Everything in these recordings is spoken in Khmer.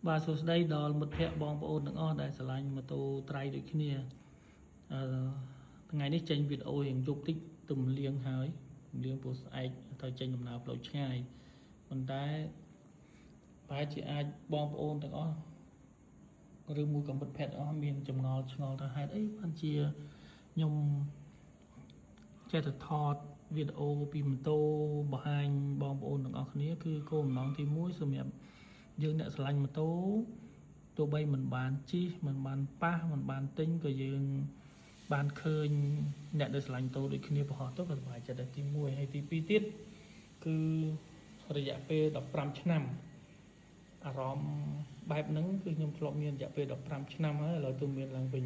បាទសួស្តីដល់មិត្តភ័ក្តិបងប្អូនទាំងអស់ដែលស្រឡាញ់ម៉ូតូត្រៃដូចគ្នាថ្ងៃនេះចេញវីដេអូរៀងយប់តិចទំលៀងហើយទំលៀងពោះស្អែកទៅចេញដំណើរផ្លូវឆ្ងាយប៉ុន្តែប្រហែលជាអាចបងប្អូនទាំងអស់ឬមួយក៏មិត្តភ័ក្តិទាំងអស់មានចម្ងល់ឆ្ងល់ថាហេតុអីបានជាខ្ញុំចេះតែថតវីដេអូពីម៉ូតូបង្ហាញបងប្អូនទាំងអស់គ្នាគឺគោលបំណងទី1សម្រាប់យើងអ្នកស្រឡាញ់ម៉ូតូទោះបីមិនបានជិះមិនបានប៉ះមិនបានទិញក៏យើងបានឃើញអ្នកដែលស្រឡាញ់ម៉ូតូដូចគ្នាប្រហែលទៅក៏សប្បាយចិត្តដែរទី1ហើយទី2ទៀតគឺរយៈពេល15ឆ្នាំអារម្មណ៍បែបហ្នឹងគឺខ្ញុំធ្លាប់មានរយៈពេល15ឆ្នាំហើយឥឡូវទៅមានឡើងវិញ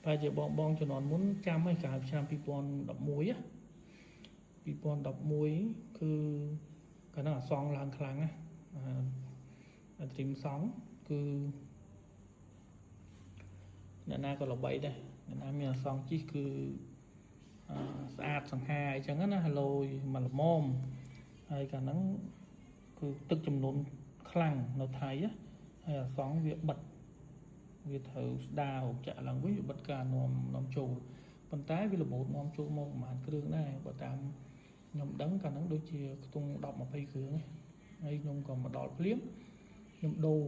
ប្រហែលជាបងជំនាន់មុនចាំហើយកាលឆ្នាំ2011គឺកាលនោះអសងឡើងខ្លាំងណាអាត្រីមសងគឺអ្នកណាក៏ល្បីដែរអ្នកណាមានអសងជិះគឺស្អាតសង្ហាអីចឹងណាហឡូមកល្មមហើយកាលហ្នឹងគឺទឹកចំនួនខ្លាំងនៅថៃហើយអសងវាបិទវាត្រូវស្ដារចាក់ឡើងវិញវាបិទការនាំចូលប៉ុន្តែវារបូតនាំចូលមកប្រហែលគ្រឿងដែរបើតាមខ្ញុំដឹងកាលហ្នឹងដូចជាខ្ទង់10-20គ្រឿងហើយខ្ញុំក៏មកដល់ភ្លាមខ្ញុំដូរ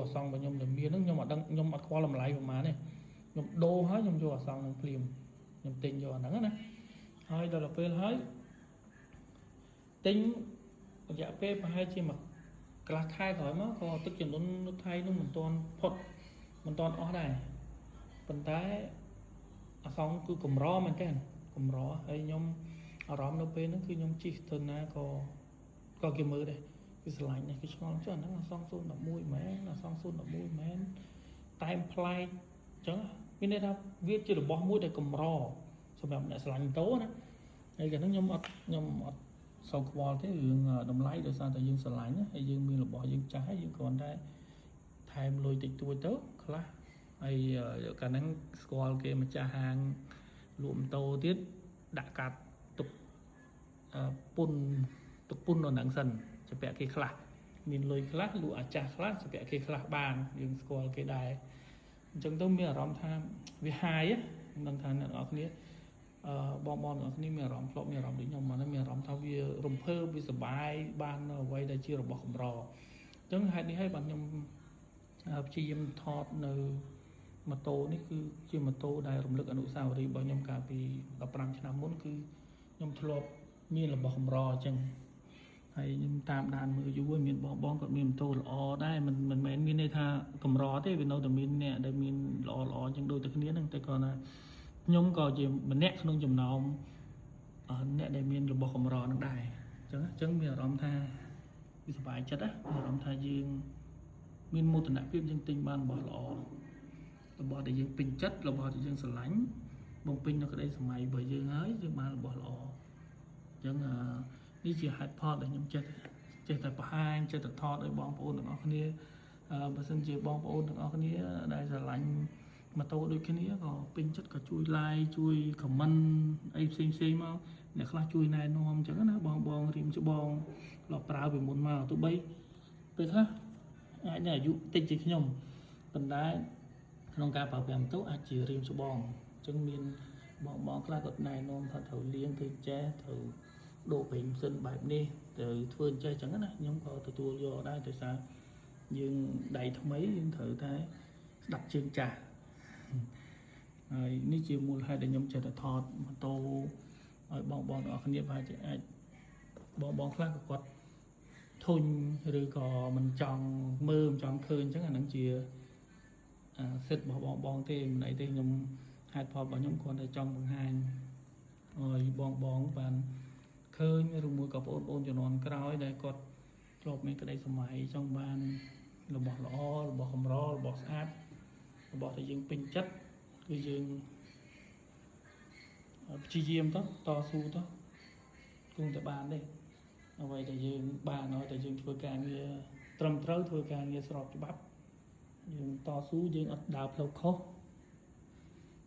អសងរបស់ខ្ញុំដែលមានហ្នឹងខ្ញុំអត់ដឹងខ្ញុំអត់ខ្វល់តម្លៃប្រហែលទេខ្ញុំដូរហើយខ្ញុំយកអសងនឹងភ្លាមខ្ញុំទិញយកអាហ្នឹងណាហើយដល់ពេលហើយទិញរយៈពេលប្រហែលជាមួយកន្លះខែក្រោយមកក៏ទឹកចំនួននៅថៃនោះមិនទាន់ផុតមិនទាន់អស់ដែរប៉ុន្តែអសងគឺកម្រមែនទេកម្រហើយខ្ញុំអារម្មណ៍នៅពេលហ្នឹងគឺខ្ញុំជិះទៅណាក៏គេមើលដែរគឺស្រឡាញ់នេះគឺឆ្ងល់ចុះហ្នឹងអសង011មែនអសង011មែនតែមប្លែកអញ្ចឹងមានន័យថាវាជារបស់មួយដែលកម្រសម្រាប់អ្នកស្រឡាញ់ម៉ូតូណាហើយកាលហ្នឹងខ្ញុំអត់សោកខ្វល់ទេរឿងតម្លៃដោយសារតែយើងស្រឡាញ់ហើយយើងមានរបស់យើងចាស់ហើយយើងគ្រាន់តែថែមលុយតិចតួចទៅខ្លះហើយកាលហ្នឹងស្គាល់គេម្ចាស់ហាងលក់ម៉ូតូទៀតដាក់កាត់ទុកពុននៅហ្នឹងសិនជាពាក់គេខ្លះមានលុយខ្លះលក់អាចាស់ខ្លះជាពាក់គេខ្លះបានយើងស្គាល់គេដែរអញ្ចឹងទៅមានអារម្មណ៍ថាវាហាយមិនដឹងថាអ្នកនរគ្នាបងទាំងអស់គ្នាមានអារម្មណ៍ធ្លាប់មានអារម្មណ៍ដូចខ្ញុំមកមានអារម្មណ៍ថាវារំភើបវាសប្បាយបានអ្វីដែលជារបស់កម្រអញ្ចឹងហេតុនេះហើយបាទខ្ញុំព្យាយាមថតនៅម៉ូតូនេះគឺជាម៉ូតូដែលរំលឹកអនុស្សាវរីយ៍របស់ខ្ញុំកាលពី15ឆ្នាំមុនគឺខ្ញុំធ្លាប់មានរបស់កម្រអញ្ចឹងហើយខ្ញុំតាមដានមើលយូរមានបងគាត់មានម៉ូតូល្អដែរមិនមែនមានន័យថាកម្រទេវានៅតែមានអ្នកដែលមានល្អអញ្ចឹងដូចតែគ្នាហ្នឹងតែគាត់ថាខ្ញុំក៏ជាម្នាក់ក្នុងចំណោមអ្នកដែលមានរបស់កម្រហ្នឹងដែរអញ្ចឹងមានអារម្មណ៍ថាវាសប្បាយចិត្តណាមានអារម្មណ៍ថាយើងមានមោទនភាពយើងទិញបានរបស់ល្អរបស់ដែលយើងពេញចិត្តរបស់ដែលយើងស្រឡាញ់បំពេញនៅក្តីសម័យរបស់យើងហើយយើងបានរបស់ល្អអញ្ចឹងនេះជាហេតុផលដែលខ្ញុំចេះតែបង្ហាញចេះតែថតឲ្យបងប្អូនទាំងអស់គ្នាបើសិនជាបងប្អូនទាំងអស់គ្នាដែលស្រឡាញ់ម៉ូតូដូចគ្នាក៏ពេញចិត្តក៏ជួយ like ជួយ comment អីផ្សេងមកអ្នកខ្លះជួយណែនាំអញ្ចឹងណាបងរៀមច្បងធ្លាប់ប្រើពីមុនមកទោះបីពេលខ្លះអាចនៅអាយុតិចជាងខ្ញុំប៉ុន្តែក្នុងការប្រើប្រាស់ម៉ូតូអាចជារៀមច្បងអញ្ចឹងមានបងខ្លះគាត់ណែនាំថាត្រូវលាងធ្វើចេះត្រូវដូរប្រេងម៉ាស៊ីនបែបនេះត្រូវធ្វើអញ្ចឹងណាខ្ញុំក៏ទទួលយកដែរដោយសារយើងដៃថ្មីយើងត្រូវតែស្ដាប់ជើងចាស់ហើយនេះជាមូលហេតុដែលខ្ញុំចេះតែថតម៉ូតូឲ្យបងទាំងអស់គ្នាប្រហែលជាអាចបងខ្លះក៏គាត់ធុញឬក៏មិនចង់មើលមិនចង់ឃើញអញ្ចឹងអានឹងជាសិទ្ធិរបស់បងទេមិនអីទេខ្ញុំហេតុផលរបស់ខ្ញុំគ្រាន់តែចង់បង្ហាញឲ្យបងបានឃើញឬមួយក៏បងប្អូនជំនាន់ក្រោយដែលគាត់ធ្លាប់មានក្តីសម័យចង់បានរបស់ល្អរបស់កម្ររបស់ស្អាតរបស់ដែលយើងពេញចិត្តគឺយើងព្យាយាមតស៊ូគង់តែបានទេអ្វីដែលយើងបានឲ្យតែយើងធ្វើការងារត្រឹមត្រូវធ្វើការងារស្របច្បាប់យើងតស៊ូយើងអត់ដើរផ្លូវខុស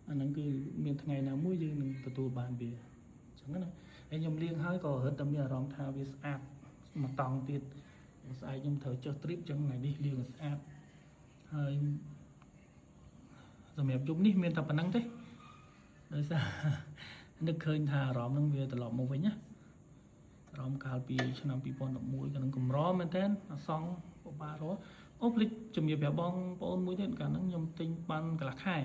អាហ្នឹងគឺមានថ្ងៃណាមួយយើងនឹងទទួលបានវាអញ្ចឹងណាហើយខ្ញុំលាងហើយក៏រត់តែមានអារម្មណ៍ថាវាស្អាតមកតង់ទៀត ស្អែកខ្ញុំត្រូវចុះ trip ចឹងថ្ងៃនេះលាងស្អាតហើយសម្រាប់យប់នេះមានតែប៉ុណ្្នឹងទេដោយសារនឹកឃើញថាអារម្មណ៍នឹងវាត្រឡប់មកវិញណាអារម្មណ៍កាលពីឆ្នាំ2011ក៏នឹងកម្រមែនតើអសង្ឃបបារអូភ្លេចជំរាបប្រាប់បងប្អូនមួយទៀតកាលហ្នឹងខ្ញុំទិញបានកន្លះខែ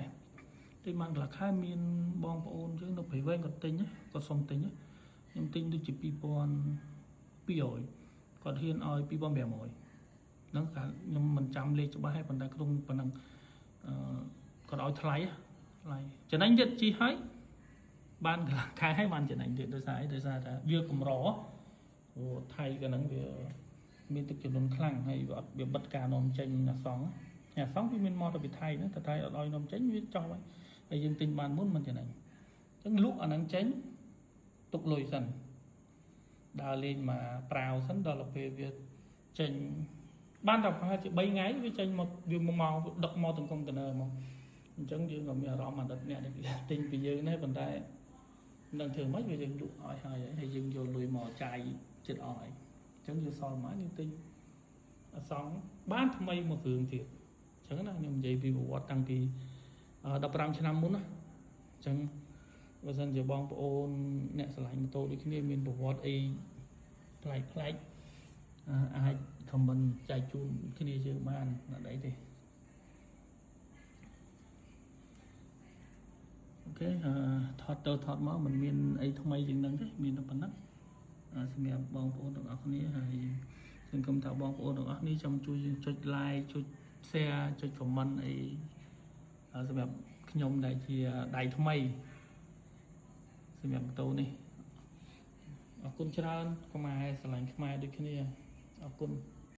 ទិញបានកន្លះខែមានបងប្អូនយើងនៅព្រៃវែងគាត់ទិញគាត់សុំទិញខ្ញុំទិញដូចជា2200គាត់ហ៊ានឲ្យ2500ហ្នឹងកាលខ្ញុំមិនចាំលេខច្បាស់ហើយប៉ុន្តែក្នុងប៉ុណ្ណឹងគាត់ឲ្យថ្លៃចំណេញទៀតជីហើយបានកន្លះខែហើយបានចំណេញទៀតដោយសារថាវាកម្រព្រោះថៃក៏ហ្នឹងវាមានទឹកចំនួនខ្លាំងហើយវាអត់វាបិទការនាំចេញអាសង្ឃវាមានមកទៅពីថៃហ្នឹងតែថៃអត់ឲ្យនាំចេញវាចោះហើយយើងទិញបានមុនមិនចំណេញអញ្ចឹងលក់អាហ្នឹងចេញទុកលុយសិនដើរលេងមកប្រាវសិនដល់ពេលវាចេញបានតែប្រហែលជា3ថ្ងៃវាចេញមកវាមកដឹកមកទាំងកុងតឺន័រមកអញ្ចឹងយើងក៏មានអារម្មណ៍អាណិតអ្នកដែលទិញពីយើងដែរប៉ុន្តែមិនដឹងធ្វើម៉េចវាយើងលក់ឲ្យហើយយើងយកលុយមកចាយចិត្តអស់ហើយអញ្ចឹងយើងសល់មកយើងទិញអសង្ឃបានថ្មីមួយគ្រឿងទៀតអញ្ចឹងណាខ្ញុំនិយាយពីប្រវត្តិតាំងពី15ឆ្នាំមុនណាអញ្ចឹងបើសិនជាបងប្អូនអ្នកឆ្លាញ់ម៉ូតូដូចគ្នាមានប្រវត្តិអីប្លែកអាច comment ចែកជូនគ្នាយើងបានអត់អីទេអូខេថតទៅថតមកមិនមានអីថ្មីជាងហ្នឹងទេមានតែប៉ុណ្ណឹងសម្រាប់បងប្អូនទាំងអស់គ្នាហើយសង្ឃឹមថាបងប្អូនទាំងអស់គ្នាចាំជួយយើងចុច like ចុច share ចុច comment អីសម្រាប់ខ្ញុំដែលជាដៃថ្មីសម្រាប់ម៉ូតូនេះអរគុណច្រើនខ្មែរស្រឡាញ់ខ្មែរដូចគ្នាអរគុណ